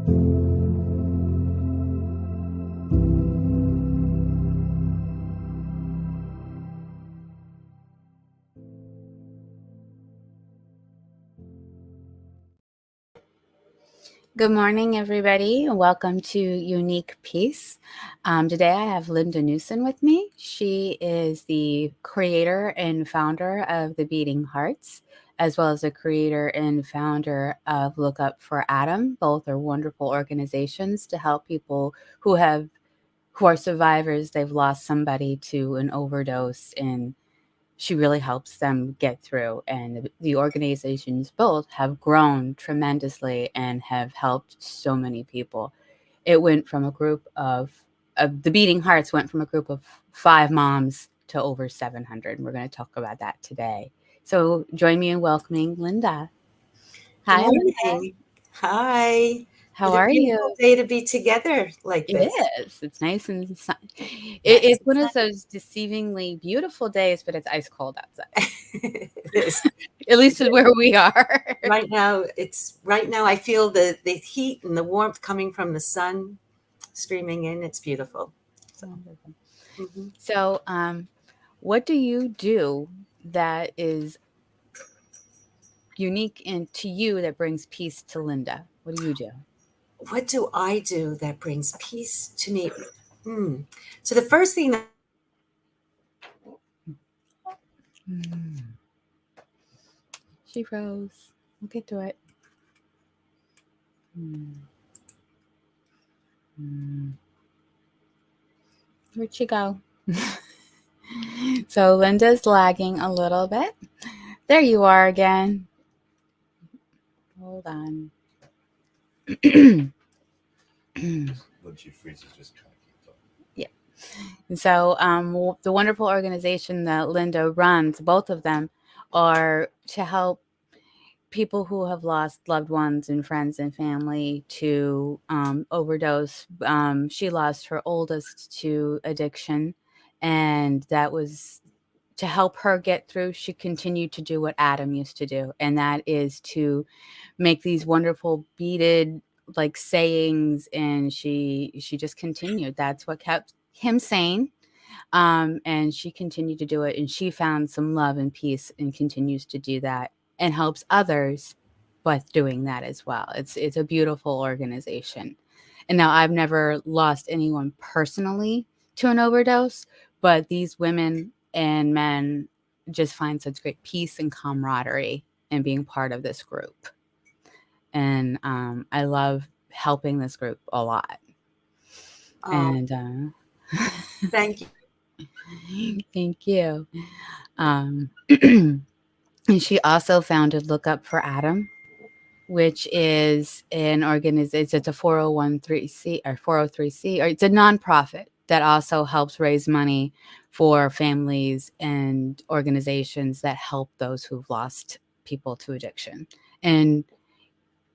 Good morning, everybody, and welcome to Unique Peace. Today I have Linda Nuszen with me. She is the creator and founder of the Beading Hearts, as well as the creator and founder of Look Up for Adam. Both are wonderful organizations to help people who are survivors. They've lost somebody to an overdose, and she really helps them get through. And the organizations both have grown tremendously and have helped so many people. It went from a group of the Beating Hearts went from a group of 5 moms to over 700. And we're going to talk about that today. So join me in welcoming Linda. Good Hi, Linda. morning. Hi. How What a are beautiful you? day to be together like It this. is. It's nice and Nice. it's one of those deceivingly beautiful days, but it's ice cold outside. It is. At least where we are. Right now I feel the heat and the warmth coming from the sun streaming in. It's beautiful. So, mhm. So, what do you do that is unique to you that brings peace to Linda? What do you do? What do I do that brings peace to me? So the first thing that Mm. She froze. We'll get to it. Mm. Mm. Where'd she go? So Linda's lagging a little bit. There you are again. Hold on. When she freezes, just kind of keep talking. Yeah. So the wonderful organization that Linda runs, both of them, are to help people who have lost loved ones and friends and family to overdose. She lost her oldest to addiction, and that was to help her get through. She continued to do what Adam used to do, and that is to make these wonderful beaded like sayings, and she just continued. That's what kept him sane. And she continued to do it, and she found some love and peace and continues to do that and helps others with doing that as well. It's a beautiful organization. And now I've never lost anyone personally to an overdose, but these women and men just find such great peace and camaraderie in being part of this group. And I love helping this group a lot. And thank you. thank you. And she also founded Look Up for Adam, which is an organization. It's a 401c or 403c, or it's a nonprofit that also helps raise money for families and organizations that help those who've lost people to addiction. And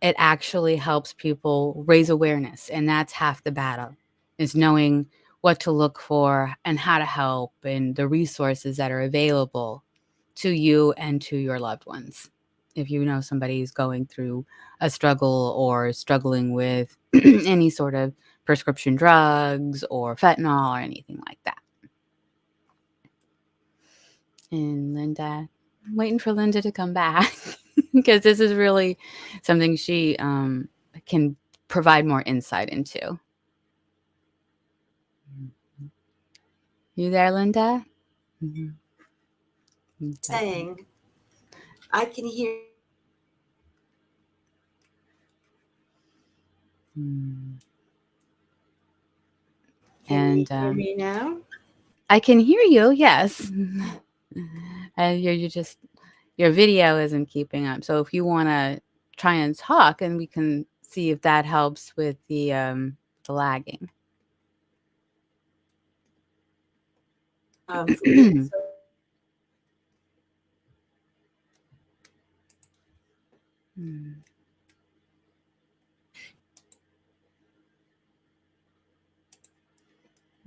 it actually helps people raise awareness, and that's half the battle, is knowing what to look for and how to help and the resources that are available to you and to your loved ones. If you know somebody who's going through a struggle or struggling with any sort of prescription drugs or fentanyl or anything like that. And Linda, I'm waiting for Linda to come back because this is really something she can provide more insight into. You there, Linda? Mm-hmm. Saying I can hear. Mm. Can you hear me now? I can hear you, yes. And your video isn't keeping up. So if you want to try and talk, and we can see if that helps with the lagging. Mm.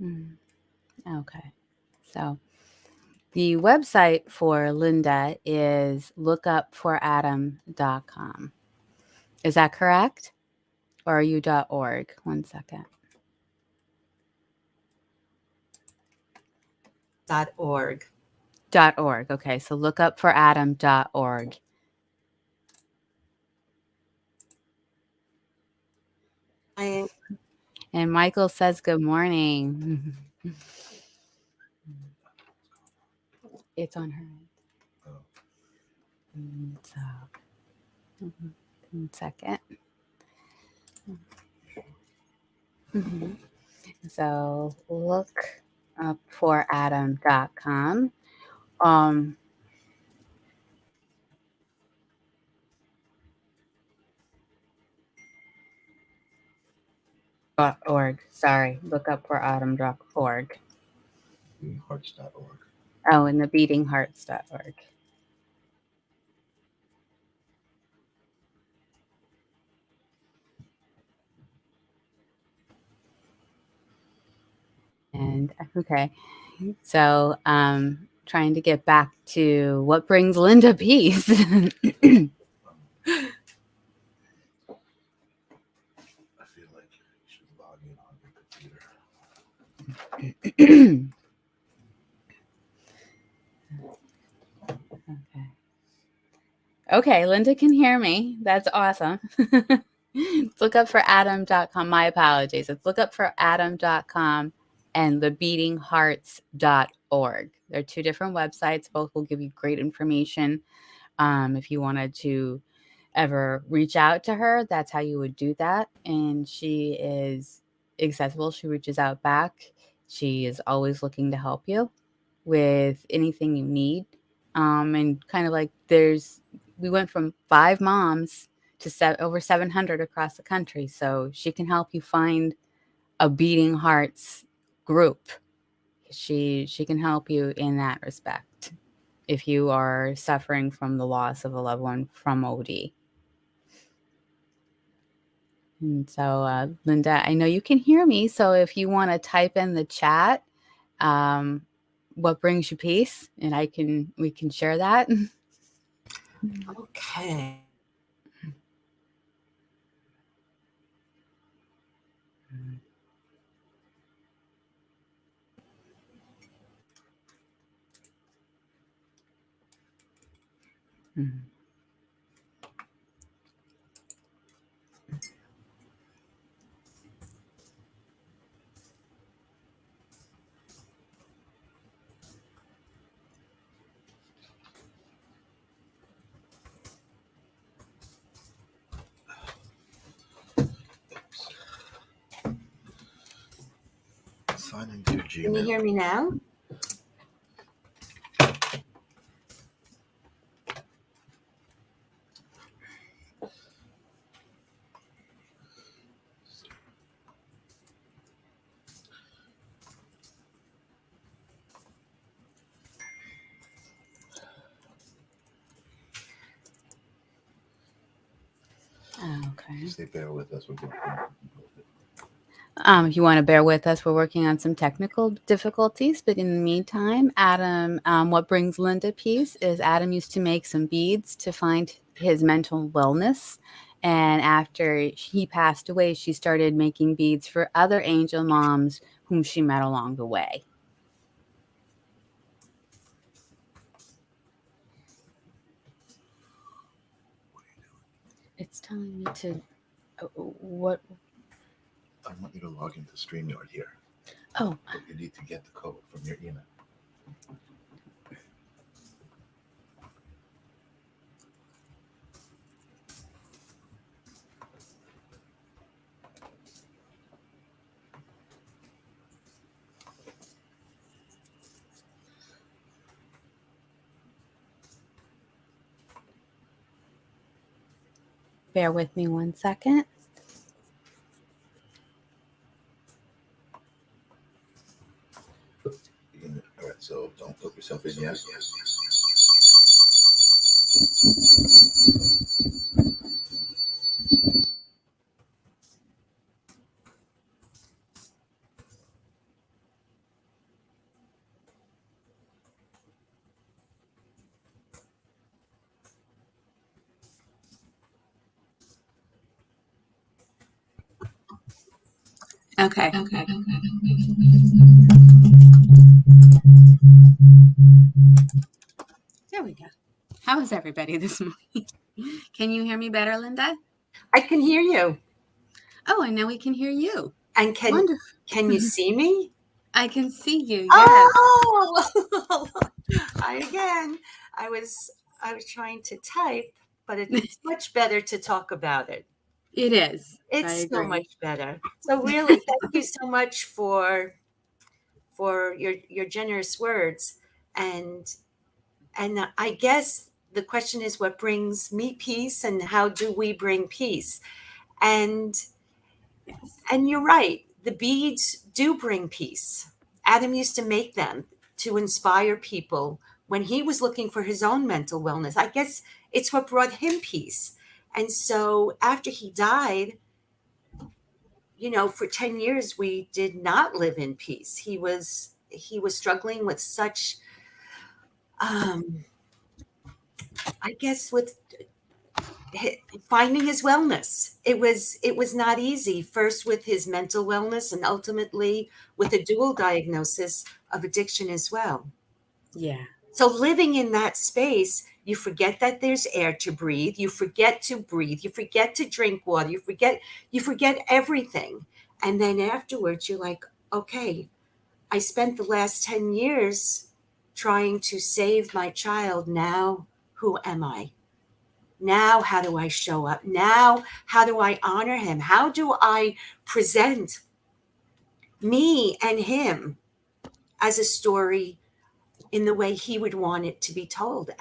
Mm. Okay. So the website for Linda is lookupforadam.com. Is that correct? Or are you .org? One second. .org. .org. Okay, so look up for Adam.org. I And Michael says good morning. It's on her. So, 1 second. So look up for Adam.com. Um, .org. Sorry, look up for Adam.org. Beadinghearts.org. Oh, and the beadinghearts.org. And okay, so trying to get back to what brings Linda peace. I feel like you should log in on your computer. Okay. Okay, Linda can hear me. That's awesome. Let's look up for Adam.com. My apologies. Let's look up for Adam.com and thebeatinghearts.org. They're two different websites. Both will give you great information. If you wanted to ever reach out to her, that's how you would do that. And she is accessible. She reaches out back. She is always looking to help you with anything you need. And kind of like we went from 5 moms to over 700 across the country. So she can help you find a Beating Hearts group. She can help you in that respect if you are suffering from the loss of a loved one from OD. And so, Linda, I know you can hear me. So if you want to type in the chat, what brings you peace, and we can share that. okay. Mhm. Sign into your Can you Gmail. hear me now? Okay. Stay bear with us. We're working. If you want to bear with us, we're working on some technical difficulties. But in the meantime, Adam, what brings Linda peace is Adam used to make some beads to find his mental wellness. And after he passed away, she started making beads for other angel moms whom she met along the way. It's telling me to what? I want you to log into StreamYard here. Oh, But you need to get the code from your email. bear with me 1 second. All right, so don't put yourself in yet. Okay. There we go. How is everybody this morning? Can you hear me better, Linda? I can hear you. Oh, and now we can hear you. And can you see me? I can see you. Yes. Oh, I was trying to type, but it's much better to talk about it. It is. It's so much better. So really, thank you so much for your generous words. And I guess the question is, what brings me peace, and how do we bring peace? And and you're right, the beads do bring peace. Adam used to make them to inspire people when he was looking for his own mental wellness. I guess it's what brought him peace. And so after he died, for 10 years we did not live in peace. He was struggling with such I guess with finding his wellness. It was not easy, first with his mental wellness and ultimately with a dual diagnosis of addiction as well. Yeah. So living in that space, you forget that there's air to breathe, you forget to breathe, you forget to drink water, you forget everything. And then afterwards you're like, okay, I spent the last 10 years trying to save my child. Now who am I? Now, how do I show up? Now, how do I honor him? How do I present me and him as a story in the way he would want it to be told?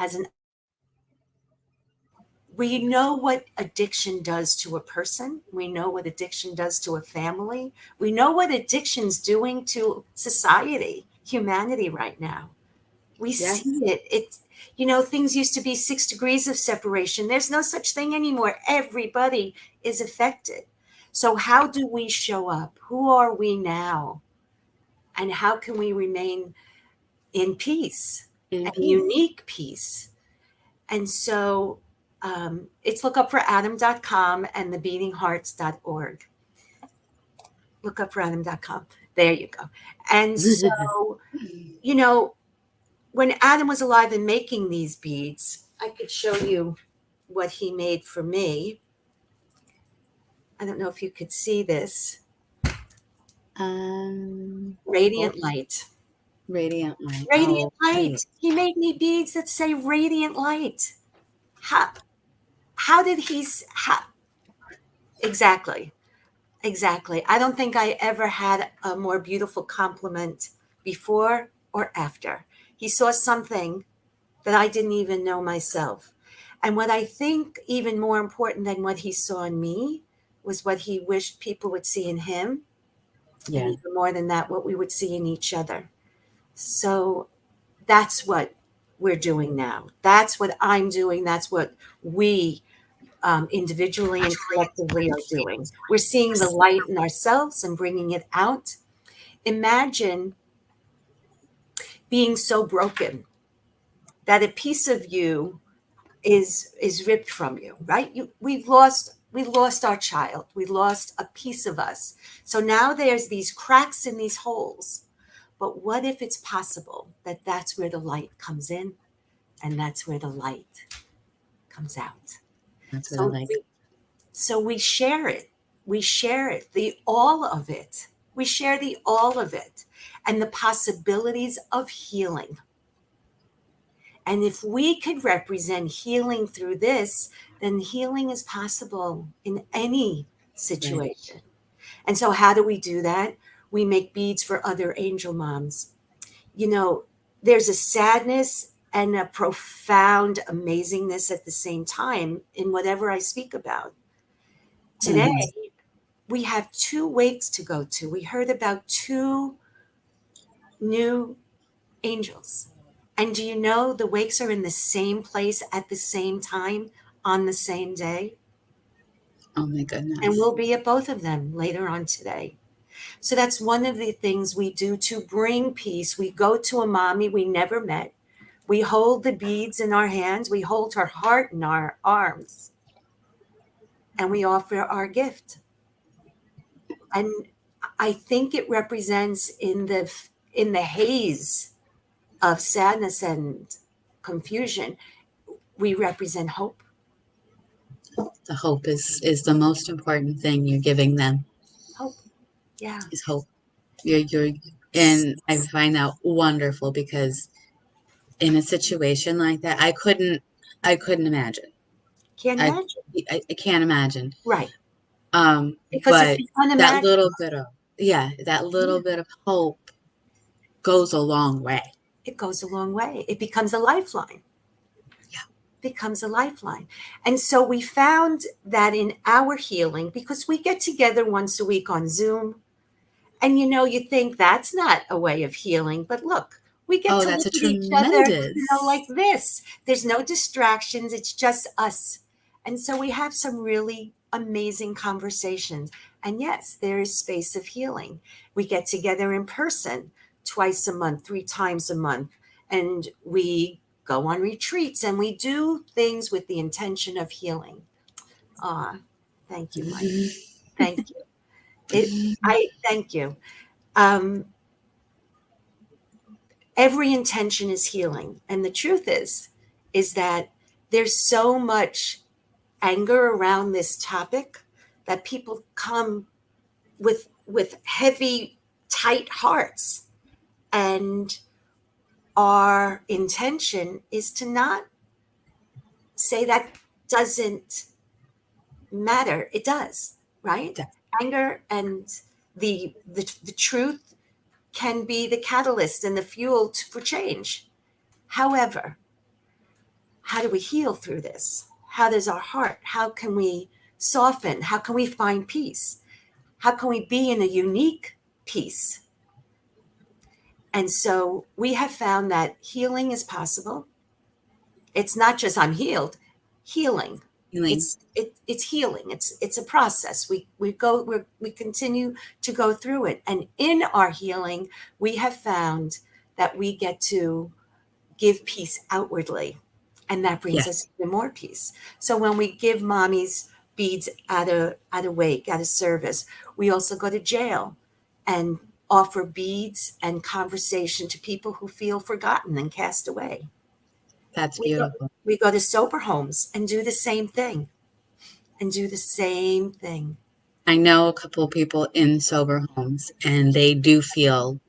We know what addiction does to a person. We know what addiction does to a family. We know what addiction's doing to society, humanity right now. We see it. Things used to be 6 degrees of separation. There's no such thing anymore. Everybody is affected. So how do we show up? Who are we now? And how can we remain in peace and unique peace? And so it's look up for adam.com and thebeatinghearts.org. Look up for adam.com. There you go. And so, when Adam was alive and making these beads, I could show you what he made for me. I don't know if you could see this. Radiant light. Radiant light. Radiant light. He made me beads that say radiant light. How did he? Exactly. I don't think I ever had a more beautiful compliment before or after. He saw something that I didn't even know myself. And what I think even more important than what he saw in me was what he wished people would see in him. Yeah. And even more than that, what we would see in each other. So that's what we're doing now. That's what I'm doing. That's what we individually and collectively are doing. We're seeing the light in ourselves and bringing it out. Imagine being so broken that a piece of you is ripped from you, right? We lost our child. We lost a piece of us. So now there's these cracks in these holes. But what if it's possible that that's where the light comes in and that's where the light comes out? So we share it. We share it, the all of it. We share the all of it and the possibilities of healing. And if we could represent healing through this, then healing is possible in any situation. Right. And so how do we do that? We make beads for other angel moms. There's a sadness and a profound amazingness at the same time in whatever I speak about. Today, we have 2 wakes to go to. We heard about 2 new angels. And do you know the wakes are in the same place at the same time on the same day? Oh my goodness. And we'll be at both of them later on today. So that's one of the things we do to bring peace. We go to a mommy we never met. We hold the beads in our hands. We hold her heart in our arms. And we offer our gift. And I think it represents in the haze of sadness and confusion, we represent hope. The hope is the most important thing you're giving them, Hope. Yeah. is hope. You're and I find that wonderful because in a situation like that, I couldn't imagine. Can't I imagine. I can't imagine. Right. Because it's But the that little unimaginable. bit of yeah, that little Yeah. bit of hope goes a long way. It goes a long way. It becomes a lifeline. Yeah. Becomes a lifeline. And so we found that in our healing, because we get together once a week on Zoom, and you think that's not a way of healing, but look, we get Oh, to that's look a at each other, like tremendous. this. There's no distractions, it's just us. And so we have some really amazing conversations. And yes, there is space of healing. We get together in person twice a month, 3 times a month, and we go on retreats and we do things with the intention of healing. Ah, thank you, Mike. Thank you. I thank you. Um, every intention is healing. And the truth is that there's so much anger around this topic that people come with heavy, tight hearts. And our intention is to not say that doesn't matter. It does, right? Anger and the truth can be the catalyst and the fuel for change. However, how do we heal through this? How does our heart, how can we soften? How can we find peace? How can we be in a unique peace? And so we have found that healing is possible. It's not just I'm healed, healing. Healing. It's healing. It's a process. We continue to go through it. And in our healing, we have found that we get to give peace outwardly. And that brings us Yes, even more peace. So when we give mommies beads at a wake, at a service, we also go to jail and offer beads and conversation to people who feel forgotten and cast away. that's We go, beautiful. we go to sober homes and do the same thing. And do the same thing. I know a couple of people in sober homes, and they do feel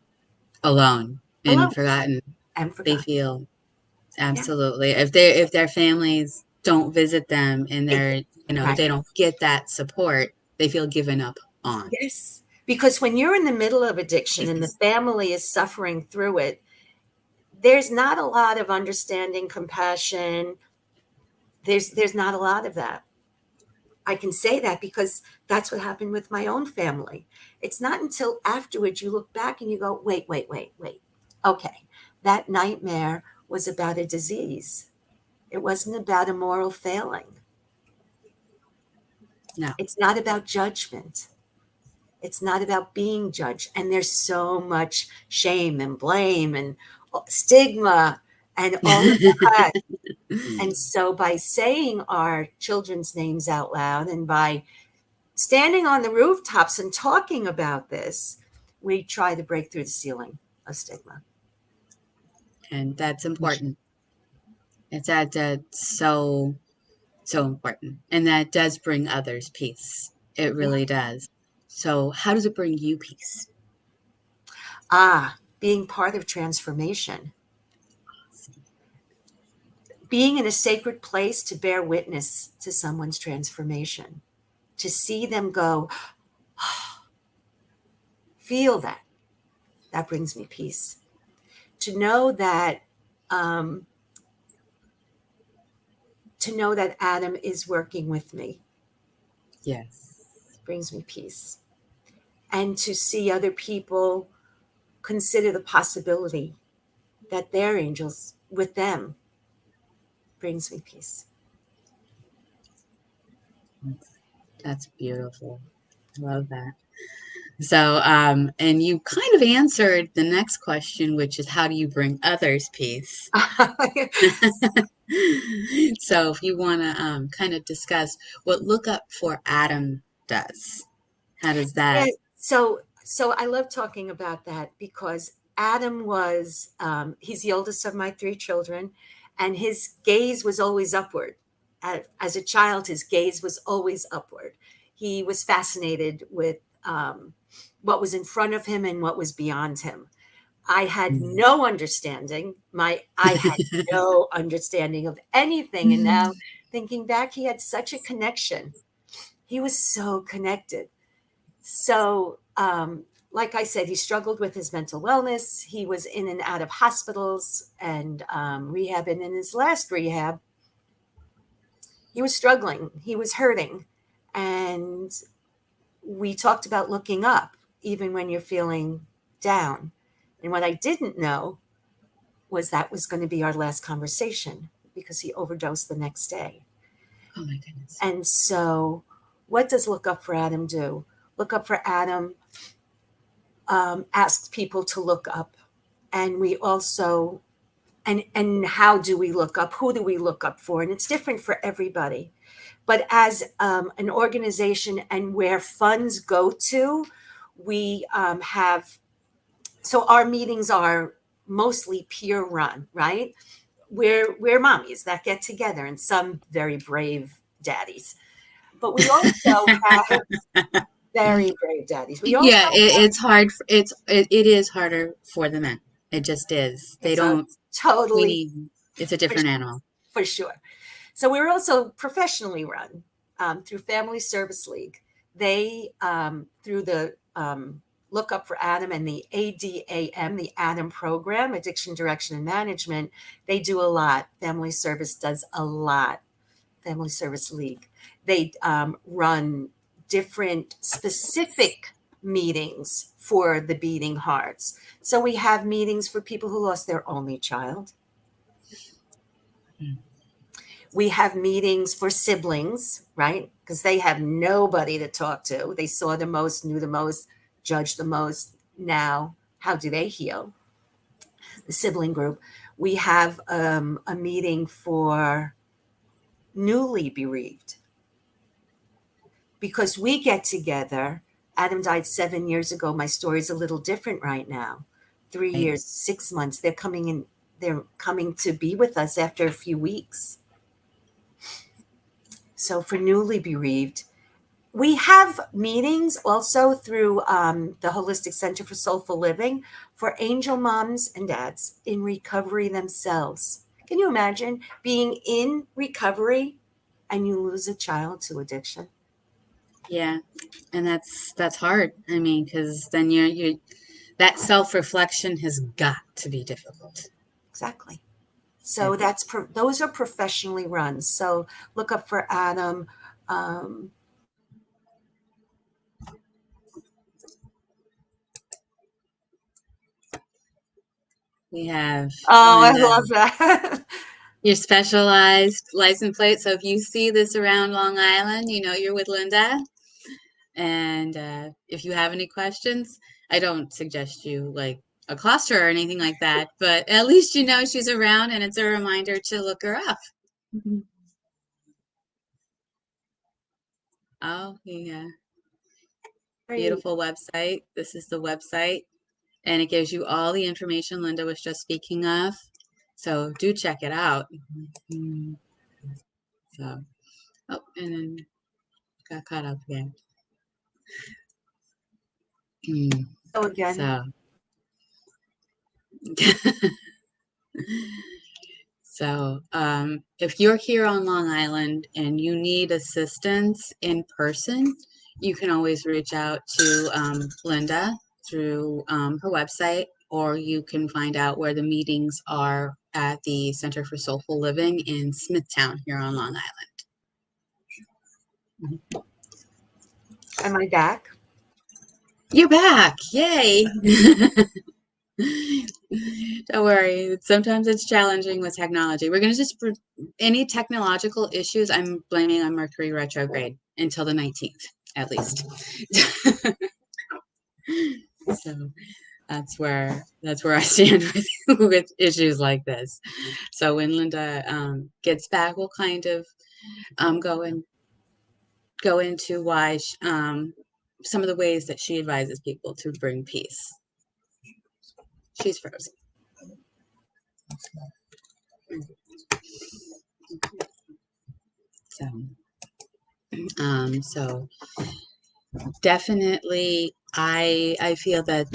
alone and Alone forgotten. and They forgotten. feel Yeah. absolutely if their families don't visit them and Ex- right. they don't get that support, they feel given up on. Yes. Because when you're in the middle of addiction and the family is suffering through it, there's not a lot of understanding, compassion. There's not a lot of that. I can say that because that's what happened with my own family. It's not until afterwards you look back and you go, wait, wait, wait, wait. Okay, that nightmare was about a disease. It wasn't about a moral failing. No. It's not about judgment. It's not about being judged. And there's so much shame and blame and stigma and all of that. And so by saying our children's names out loud and by standing on the rooftops and talking about this, we try to break through the ceiling of stigma. And that's important. That's so important, and that does bring others peace. It Yeah. really does. So how does it bring you peace? Being part of transformation, being in a sacred place to bear witness to someone's transformation, to see them go, feel that brings me peace. To know that, um, Adam is working with me Yes, brings me peace. And to see other people consider the possibility that they're angels with them brings me peace. that's beautiful. I love that. So, and you kind of answered the next question, which is how do you bring others peace? So, if you want to kind of discuss what Look Up for Adam does, how does Yeah, that? so So I love talking about that because Adam was, he's the oldest of my three children, and his gaze was always upward. As a child, his gaze was always upward. He was fascinated with what was in front of him and what was beyond him. I had no understanding. I had no understanding of anything. And now thinking back, he had such a connection. He was so connected. So, like I said, he struggled with his mental wellness. He was in and out of hospitals and rehab. And in his last rehab, he was struggling. He was hurting. And we talked about looking up, even when you're feeling down. And what I didn't know was that was going to be our last conversation because he overdosed the next day. Oh my goodness. And so, what does Look Up for Adam do? Look Up for Adam asks people to look up. And we also, and how do we look up? Who do we look up for? And it's different for everybody. But as an organization and where funds go to, we have, so our meetings are mostly peer run, right? We're mommies that get together and some very brave daddies. But we also have very brave daddies. We also Yeah, it's hard. It is harder for the men. It just is. They it's a don't. We totally need. It's a different animal. for sure. So we're also professionally run through Family Service League. They through the Look Up for Adam and the ADAM, the Adam program, Addiction Direction and Management. They do a lot. Family Service does a lot. Family Service League. They run different specific meetings for the beating hearts. So we have meetings for people who lost their only child. We have meetings for siblings, right? Because they have nobody to talk to. They saw the most, knew the most, judged the most. Now, how do they heal? The sibling group. We have a meeting for newly bereaved because we get together. Adam died 7 years ago. My story's a little different right now. 3 Right. years, 6 months. They're coming to be with us after a few weeks. So for newly bereaved, we have meetings also through the Holistic Center for Soulful Living for angel moms and dads in recovery themselves. Can you imagine being in recovery and you lose a child to addiction? Yeah, and that's hard. I mean, because then you that self-reflection has got to be difficult. Exactly. So those are professionally run. So Look Up for Adam. We have Oh, I Linda, love that. your specialized license plate. So if you see this around Long Island, you know you're with Linda. And if you have any questions, I don't suggest you like accost her or anything like that, but at least you know she's around and it's a reminder to look her up. Oh, yeah. Beautiful website. This is the website, and it gives you all the information Linda was just speaking of. So do check it out. So, oh, and then got caught up again. So again, So, so if you're here on Long Island and you need assistance in person, you can always reach out to Linda through her website, or you can find out where the meetings are at the Center for Soulful Living in Smithtown here on Long Island. am I back? You're back. Yay. Don't worry. Sometimes it's challenging with technology. We're going to just, any technological issues, I'm blaming on Mercury retrograde until the 19th, at least. So that's where I stand with issues like this. So when Linda gets back, we'll kind of go into why some of the ways that she advises people to bring peace. She's frozen. So definitely, I feel that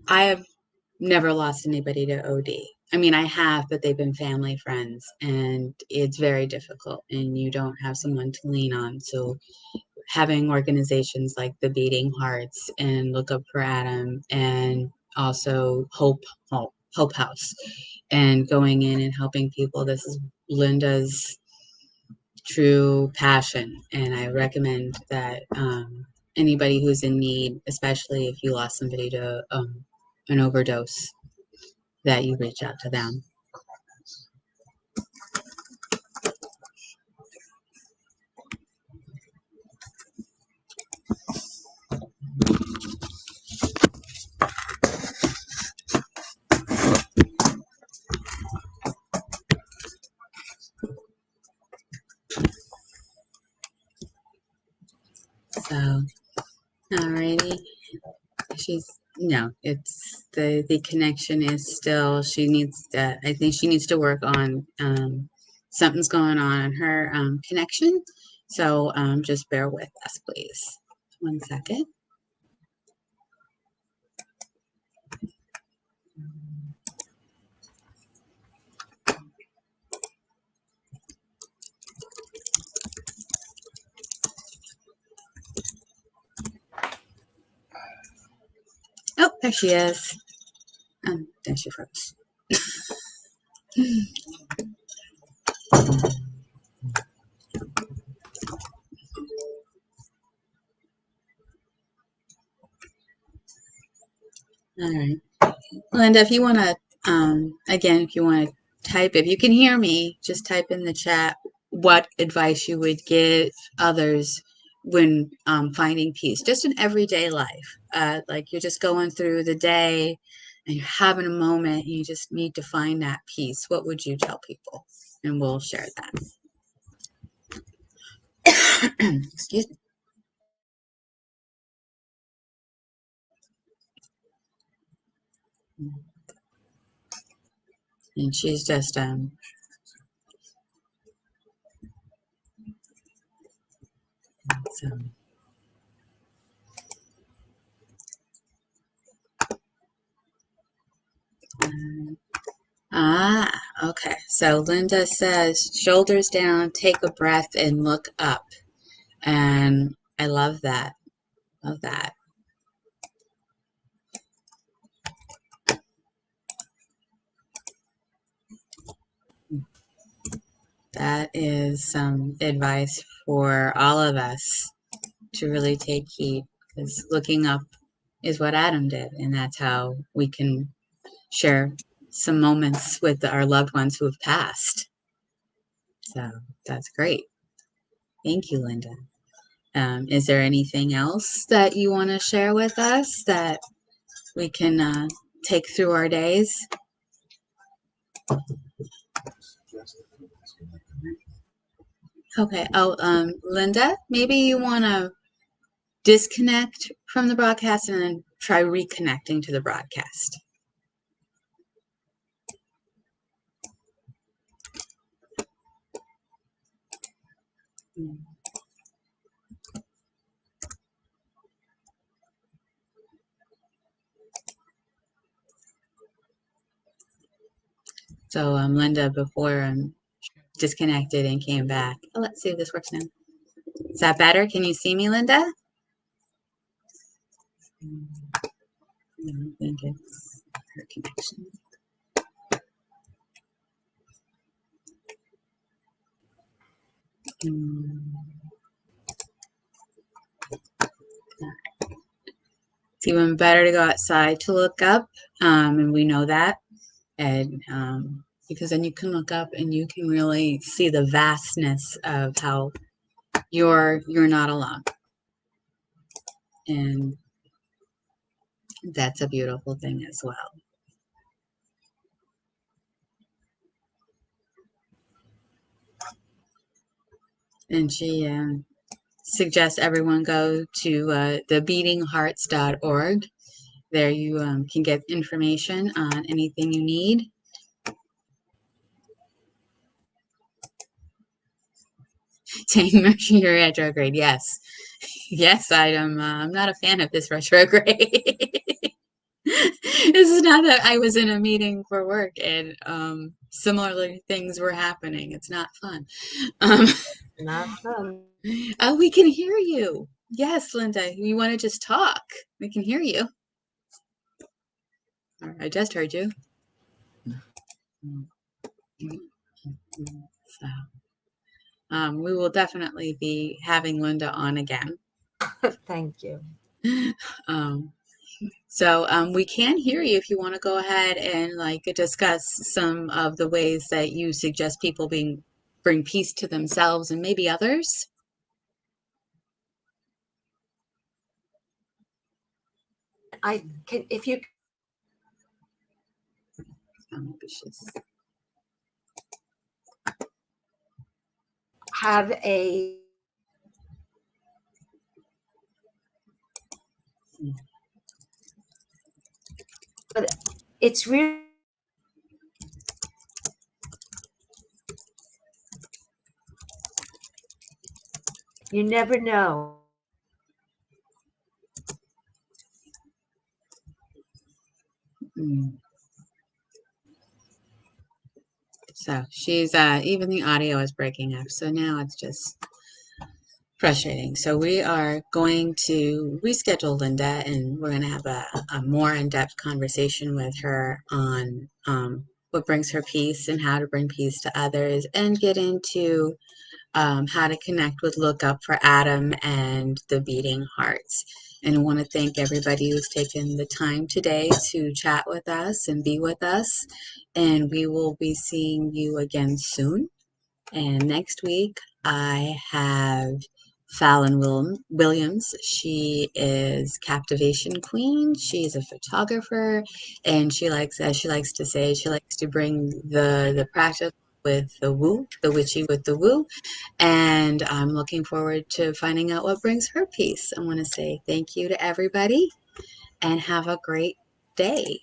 I have never lost anybody to OD. I mean, I have, but they've been family friends, and it's very difficult, and you don't have someone to lean on. So having organizations like the Beating Hearts and Look Up for Adam, and also Hope House, and going in and helping people. This is Linda's true passion, and I recommend that anybody who's in need, especially if you lost somebody to an overdose, that you reach out to them. So, alrighty. She's no, it's the connection is still, she needs to, I think she needs to work on something's going on in her connection. So just bear with us, please. 1 second. Oh, there she is. There she froze. All right. Linda, if you want to, again, if you want to type, if you can hear me, just type in the chat what advice you would give others when finding peace, just in everyday life. Like you're just going through the day and you're having a moment, and you just need to find that peace. What would you tell people? And we'll share that. Excuse me. And she's just so. Okay. So Linda says, shoulders down, take a breath, and look up. And I love that. Love that. That is some advice for all of us to really take heed, because looking up is what Adam did. And that's how we can share some moments with our loved ones who have passed. So that's great. Thank you, Linda. Is there anything else that you want to share with us that we can take through our days? Okay. Oh, Linda, maybe you want to disconnect from the broadcast and then try reconnecting to the broadcast. So, Linda, before I'm disconnected and came back. Oh, let's see if this works now. Is that better? Can you see me, Linda? I don't think it's her connection. It's even better to go outside to look up, and we know that. And because then you can look up and you can really see the vastness of how you're not alone. And that's a beautiful thing as well. And she suggest everyone go to the beadinghearts.org. There you can get information on anything you need. Saying Mercury retrograde, yes. Yes, I'm not a fan of this retrograde. This is not that I was in a meeting for work and similarly things were happening. It's not fun. Um, Not fun. oh, we can hear you. Yes, Linda, you want to just talk? We can hear you. I just heard you. So, we will definitely be having Linda on again. Thank you. So we can hear you if you want to go ahead and like discuss some of the ways that you suggest people bring peace to themselves and maybe others. I can, if you Ambitious. have a but it's really, you never know. Mm. So she's even the audio is breaking up. So now it's just frustrating. So we are going to reschedule Linda and we're going to have a more in-depth conversation with her on what brings her peace and how to bring peace to others and get into how to connect with Look Up for Adam and the Beating Hearts. And I want to thank everybody who's taken the time today to chat with us and be with us. And we will be seeing you again soon. And next week, I have Fallon Williams. She is Captivation Queen. She's a photographer, and she likes, as she likes to say, she likes to bring the practice with the woo, the witchy with the woo. And I'm looking forward to finding out what brings her peace. I want to say thank you to everybody, and have a great day.